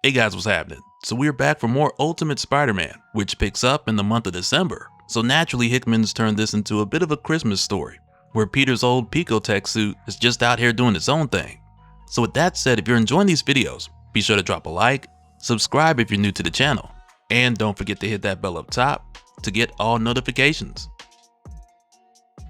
Hey guys, what's happening? So we're back for more Ultimate Spider-Man, which picks up in the month of December. So naturally, Hickman's turned this into a bit of a Christmas story, where Peter's old pico tech suit is just out here doing its own thing. So with that said, if you're enjoying these videos, be sure to drop a like, subscribe if you're new to the channel, and don't forget to hit that bell up top to get all notifications.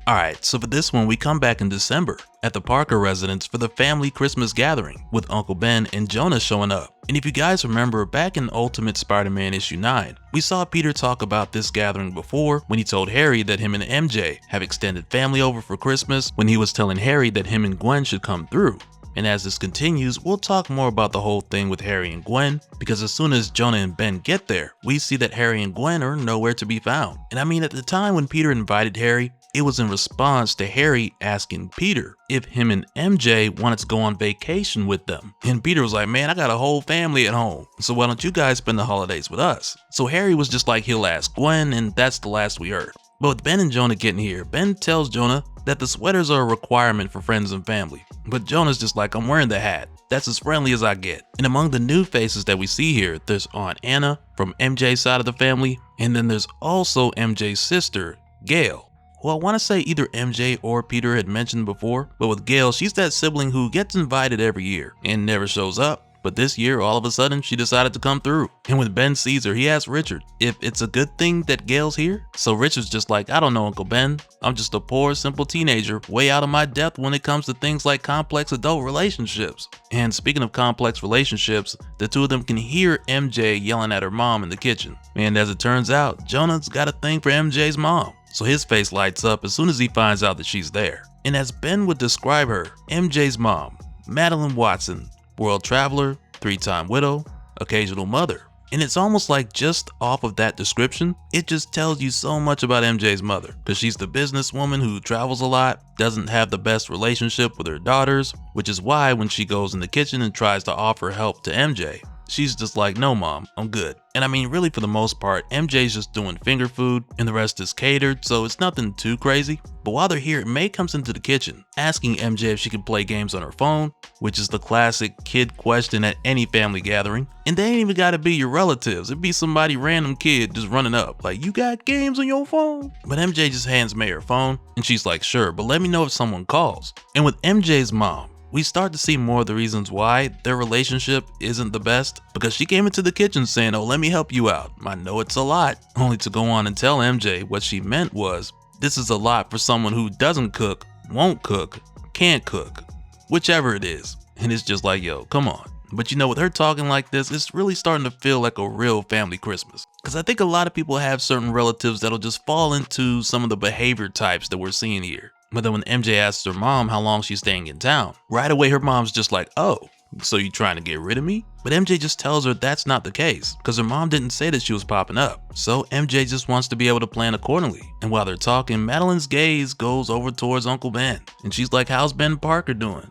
Alright, so for this one we come back in December at the Parker residence for the family Christmas gathering with Uncle Ben and Jonah showing up. And if you guys remember, back in Ultimate Spider-Man issue 9, we saw Peter talk about this gathering before when he told Harry that him and MJ have extended family over for Christmas, when he was telling Harry that him and Gwen should come through. And as this continues, we'll talk more about the whole thing with Harry and Gwen, because as soon as Jonah and Ben get there, we see that Harry and Gwen are nowhere to be found. And I mean, at the time when Peter invited Harry, it was in response to Harry asking Peter if him and MJ wanted to go on vacation with them. And Peter was like, man, I got a whole family at home, so why don't you guys spend the holidays with us? So Harry was just like, he'll ask Gwen, and that's the last we heard. But with Ben and Jonah getting here, Ben tells Jonah that the sweaters are a requirement for friends and family. But Jonah's just like, I'm wearing the hat. That's as friendly as I get. And among the new faces that we see here, there's Aunt Anna from MJ's side of the family, and then there's also MJ's sister, Gail. Well, I want to say either MJ or Peter had mentioned before, but with Gail, she's that sibling who gets invited every year and never shows up. But this year, all of a sudden, she decided to come through. And when Ben sees her, he asks Richard if it's a good thing that Gail's here. So Richard's just like, I don't know, Uncle Ben. I'm just a poor, simple teenager, way out of my depth when it comes to things like complex adult relationships. And speaking of complex relationships, the two of them can hear MJ yelling at her mom in the kitchen. And as it turns out, Jonah's got a thing for MJ's mom. So his face lights up as soon as he finds out that she's there. And as Ben would describe her, MJ's mom, Madeline Watson, world traveler, 3-time widow, occasional mother. And it's almost like just off of that description, it just tells you so much about MJ's mother, because she's the businesswoman who travels a lot, doesn't have the best relationship with her daughters, which is why when she goes in the kitchen and tries to offer help to MJ, she's just like, no mom, I'm good. And I mean, really for the most part, MJ's just doing finger food and the rest is catered, so it's nothing too crazy. But while they're here, May comes into the kitchen, asking MJ if she can play games on her phone, which is the classic kid question at any family gathering. And they ain't even gotta be your relatives, it'd be somebody random kid just running up, like, you got games on your phone? But MJ just hands May her phone, and she's like, sure, but let me know if someone calls. And with MJ's mom, we start to see more of the reasons why their relationship isn't the best, because she came into the kitchen saying, oh, let me help you out. I know it's a lot, only to go on and tell MJ what she meant was, this is a lot for someone who doesn't cook, won't cook, can't cook, whichever it is. And it's just like, yo, come on. But you know, with her talking like this, it's really starting to feel like a real family Christmas. Because I think a lot of people have certain relatives that'll just fall into some of the behavior types that we're seeing here. But then when MJ asks her mom how long she's staying in town, right away her mom's just like, oh, so you trying to get rid of me? But MJ just tells her that's not the case, because her mom didn't say that she was popping up. So MJ just wants to be able to plan accordingly. And while they're talking, Madeline's gaze goes over towards Uncle Ben. And she's like, how's Ben Parker doing?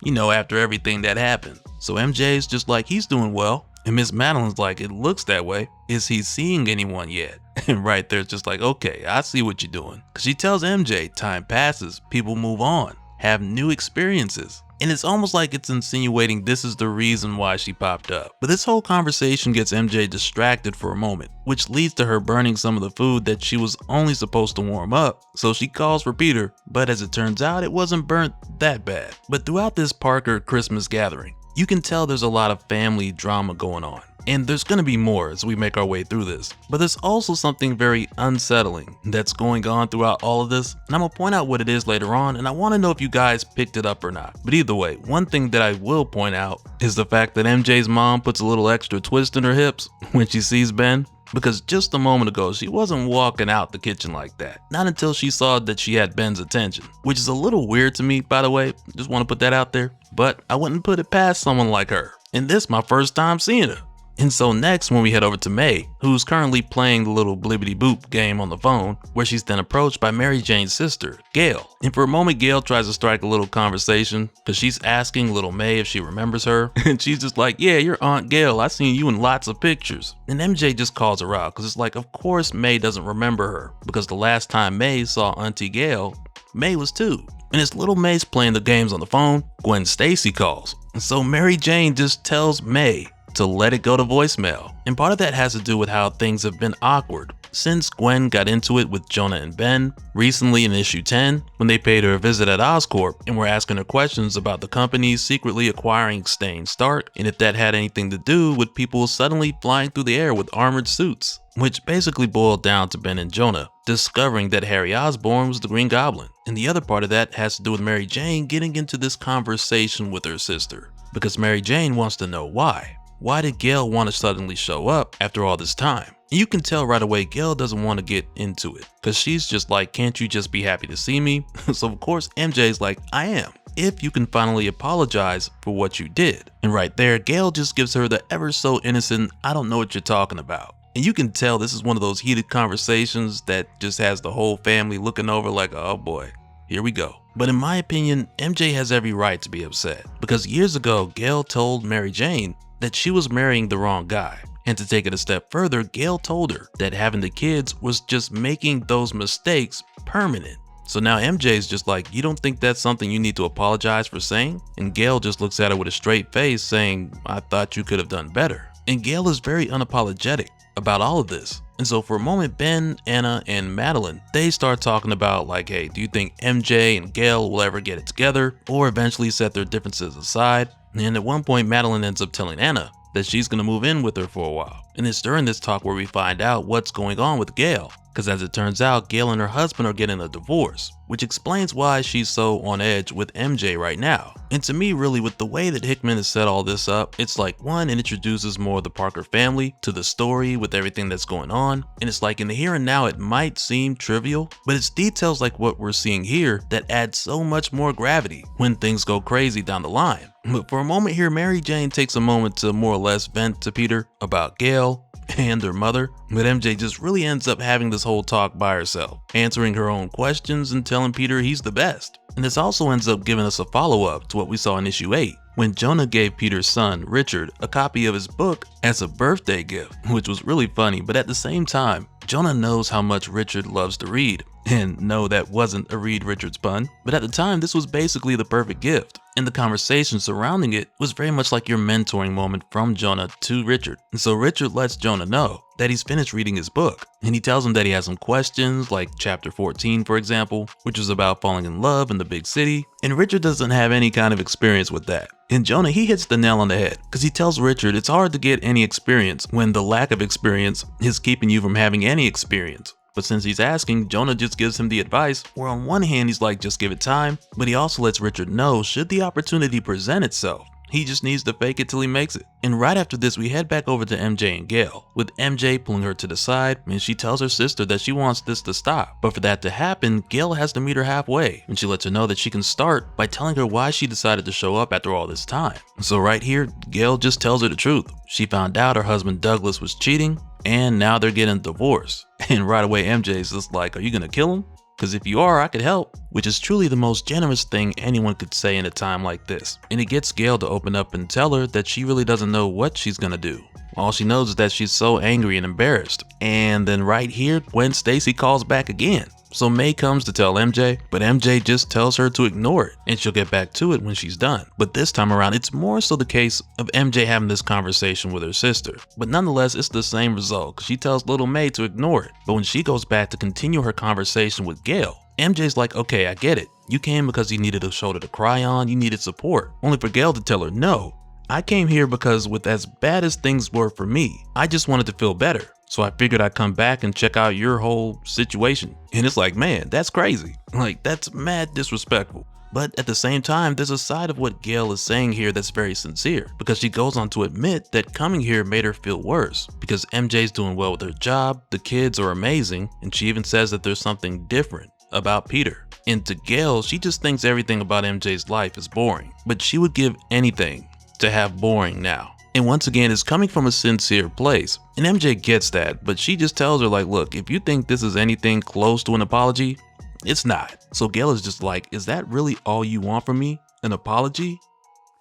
You know, after everything that happened. So MJ's just like, he's doing well. And Miss Madeline's like, it looks that way. Is he seeing anyone yet? And right there, it's just like, okay, I see what you're doing. Because she tells MJ, time passes, people move on, have new experiences. And it's almost like it's insinuating this is the reason why she popped up. But this whole conversation gets MJ distracted for a moment, which leads to her burning some of the food that she was only supposed to warm up. So she calls for Peter, but as it turns out, it wasn't burnt that bad. But throughout this Parker Christmas gathering, you can tell there's a lot of family drama going on. And there's gonna be more as we make our way through this. But there's also something very unsettling that's going on throughout all of this. And I'm gonna point out what it is later on, and I wanna know if you guys picked it up or not. But either way, one thing that I will point out is the fact that MJ's mom puts a little extra twist in her hips when she sees Ben. Because just a moment ago, she wasn't walking out the kitchen like that. Not until she saw that she had Ben's attention. Which is a little weird to me, by the way. Just wanna put that out there. But I wouldn't put it past someone like her. And this my first time seeing her. And so next, when we head over to May, who's currently playing the little blibbity boop game on the phone, where she's then approached by Mary Jane's sister, Gail. And for a moment, Gail tries to strike a little conversation, because she's asking little May if she remembers her. And she's just like, yeah, you're Aunt Gail, I seen you in lots of pictures. And MJ just calls her out, because it's like, of course May doesn't remember her, because the last time May saw Auntie Gail, May was 2. And as little May's playing the games on the phone, Gwen Stacy calls. And so Mary Jane just tells May to let it go to voicemail. And part of that has to do with how things have been awkward since Gwen got into it with Jonah and Ben recently in issue 10 when they paid her a visit at Oscorp and were asking her questions about the company secretly acquiring Stain Stark and if that had anything to do with people suddenly flying through the air with armored suits, which basically boiled down to Ben and Jonah discovering that Harry Osborn was the Green Goblin. And the other part of that has to do with Mary Jane getting into this conversation with her sister because Mary Jane wants to know why. Why did Gail want to suddenly show up after all this time? And you can tell right away Gail doesn't want to get into it because she's just like, can't you just be happy to see me? So of course MJ's like, I am, if you can finally apologize for what you did. And right there, Gail just gives her the ever so innocent, I don't know what you're talking about. And you can tell this is one of those heated conversations that just has the whole family looking over like, oh boy, here we go. But in my opinion, MJ has every right to be upset because years ago, Gail told Mary Jane that she was marrying the wrong guy. And to take it a step further, Gail told her that having the kids was just making those mistakes permanent. So now MJ's just like, you don't think that's something you need to apologize for saying? And Gail just looks at her with a straight face saying, I thought you could have done better. And Gail is very unapologetic about all of this. And so for a moment, Ben, Anna, and Madeline, they start talking about like, hey, do you think MJ and Gail will ever get it together or eventually set their differences aside? And at one point, Madeline ends up telling Anna that she's gonna move in with her for a while. And it's during this talk where we find out what's going on with Gail. Because as it turns out, Gail and her husband are getting a divorce, which explains why she's so on edge with MJ right now. And to me, really, with the way that Hickman has set all this up, it's like, one, it introduces more of the Parker family to the story with everything that's going on. And it's like in the here and now, it might seem trivial, but it's details like what we're seeing here that add so much more gravity when things go crazy down the line. But for a moment here, Mary Jane takes a moment to more or less vent to Peter about Gail and her mother, but MJ just really ends up having this whole talk by herself, answering her own questions and telling Peter he's the best. And this also ends up giving us a follow-up to what we saw in issue 8, when Jonah gave Peter's son, Richard, a copy of his book as a birthday gift, which was really funny, but at the same time, Jonah knows how much Richard loves to read. And no, that wasn't a Reed Richards pun, but at the time, this was basically the perfect gift. And the conversation surrounding it was very much like your mentoring moment from Jonah to Richard. And so Richard lets Jonah know that he's finished reading his book. And he tells him that he has some questions, like chapter 14, for example, which was about falling in love in the big city. And Richard doesn't have any kind of experience with that. And Jonah, he hits the nail on the head because he tells Richard it's hard to get any experience when the lack of experience is keeping you from having any experience. But since he's asking, Jonah just gives him the advice where on one hand he's like, just give it time, but he also lets Richard know should the opportunity present itself, he just needs to fake it till he makes it. And right after this, we head back over to MJ and Gail, with MJ pulling her to the side, and she tells her sister that she wants this to stop. But for that to happen, Gail has to meet her halfway, and she lets her know that she can start by telling her why she decided to show up after all this time. So right here, Gail just tells her the truth. She found out her husband Douglas was cheating, and now they're getting a divorce. And right away, MJ's just like, are you gonna kill him? Because if you are, I could help. Which is truly the most generous thing anyone could say in a time like this. And it gets Gail to open up and tell her that she really doesn't know what she's gonna do. All she knows is that she's so angry and embarrassed. And then right here, Gwen Stacy calls back again. So May comes to tell MJ, but MJ just tells her to ignore it and she'll get back to it when she's done. But this time around, it's more so the case of MJ having this conversation with her sister. But nonetheless, it's the same result because she tells little May to ignore it. But when she goes back to continue her conversation with Gail, MJ's like, okay, I get it. You came because you needed a shoulder to cry on, you needed support. Only for Gail to tell her, no, I came here because with as bad as things were for me, I just wanted to feel better. So I figured I'd come back and check out your whole situation. And it's like, man, that's crazy. Like, that's mad disrespectful. But at the same time, there's a side of what Gail is saying here that's very sincere, because she goes on to admit that coming here made her feel worse because MJ's doing well with her job, the kids are amazing, and she even says that there's something different about Peter. And to Gail, she just thinks everything about MJ's life is boring, but she would give anything to have boring now. And once again, it's coming from a sincere place. And MJ gets that, but she just tells her like, look, if you think this is anything close to an apology, it's not. So Gail is just like, is that really all you want from me? An apology?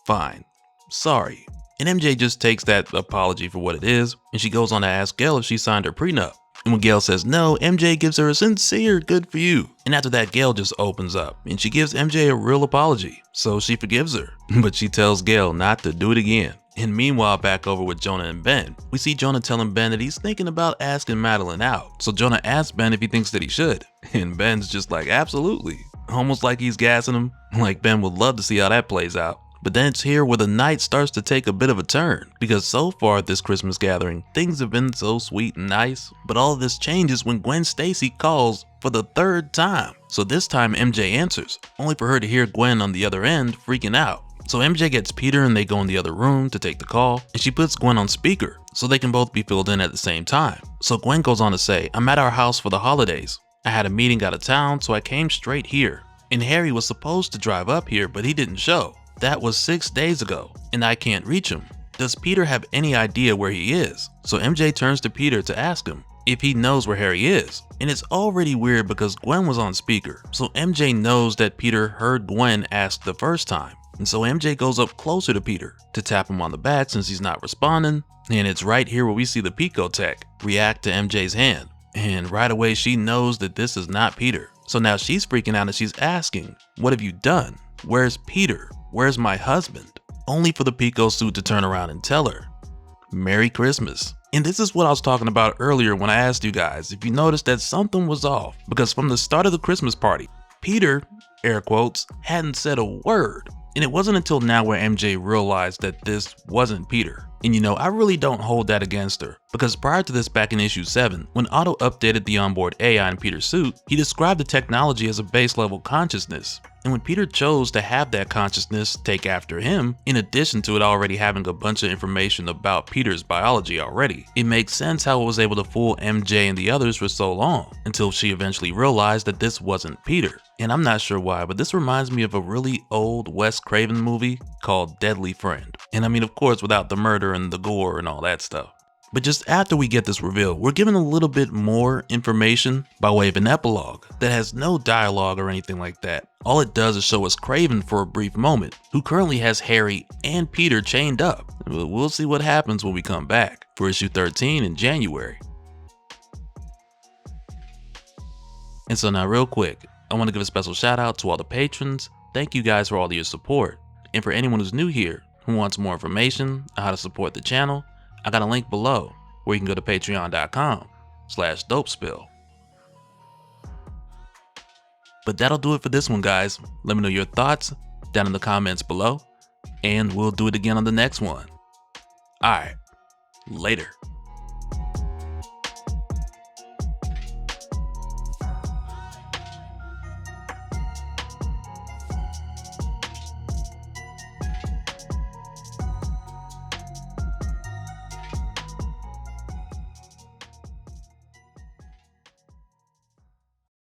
Fine. Sorry. And MJ just takes that apology for what it is, and she goes on to ask Gail if she signed her prenup. And when Gail says no, MJ gives her a sincere good for you. And after that, Gail just opens up and she gives MJ a real apology. So she forgives her, but she tells Gail not to do it again. And meanwhile, back over with Jonah and Ben, we see Jonah telling Ben that he's thinking about asking Madeline out. So Jonah asks Ben if he thinks that he should, and Ben's just like, absolutely. Almost like he's gassing him, like Ben would love to see how that plays out. But then it's here where the night starts to take a bit of a turn, because so far at this Christmas gathering, things have been so sweet and nice, but all of this changes when Gwen Stacy calls for the third time. So this time MJ answers, only for her to hear Gwen on the other end freaking out. So MJ gets Peter and they go in the other room to take the call, and she puts Gwen on speaker so they can both be filled in at the same time. So Gwen goes on to say, I'm at our house for the holidays. I had a meeting out of town, so I came straight here. And Harry was supposed to drive up here, but he didn't show. That was 6 days ago, and I can't reach him. Does Peter have any idea where he is? So MJ turns to Peter to ask him if he knows where Harry is. And it's already weird because Gwen was on speaker, so MJ knows that Peter heard Gwen ask the first time. And so MJ goes up closer to Peter to tap him on the back since he's not responding. And it's right here where we see the pico tech react to MJ's hand. And right away she knows that this is not Peter. So now she's freaking out and she's asking, what have you done? Where's Peter? Where's my husband? Only for the pico suit to turn around and tell her, Merry Christmas. And this is what I was talking about earlier when I asked you guys if you noticed that something was off, because from the start of the Christmas party, Peter, air quotes, hadn't said a word. And it wasn't until now where MJ realized that this wasn't Peter. And you know, I really don't hold that against her, because prior to this back in issue 7, when Otto updated the onboard AI in Peter's suit, he described the technology as a base level consciousness. And when Peter chose to have that consciousness take after him, in addition to it already having a bunch of information about Peter's biology already, it makes sense how it was able to fool MJ and the others for so long, until she eventually realized that this wasn't Peter. And I'm not sure why, but this reminds me of a really old Wes Craven movie called Deadly Friend. And I mean, of course, without the murder and the gore and all that stuff. But just after we get this reveal, we're given a little bit more information by way of an epilogue that has no dialogue or anything like that. All it does is show us Craven for a brief moment, who currently has Harry and Peter chained up. We'll see what happens when we come back for issue 13 in January. And so now real quick, I want to give a special shout out to all the patrons. Thank you guys for all of your support. And for anyone who's new here, who wants more information on how to support the channel, I got a link below where you can go to patreon.com/dopespill. But that'll do it for this one, guys. Let me know your thoughts down in the comments below, and we'll do it again on the next one. Alright, later.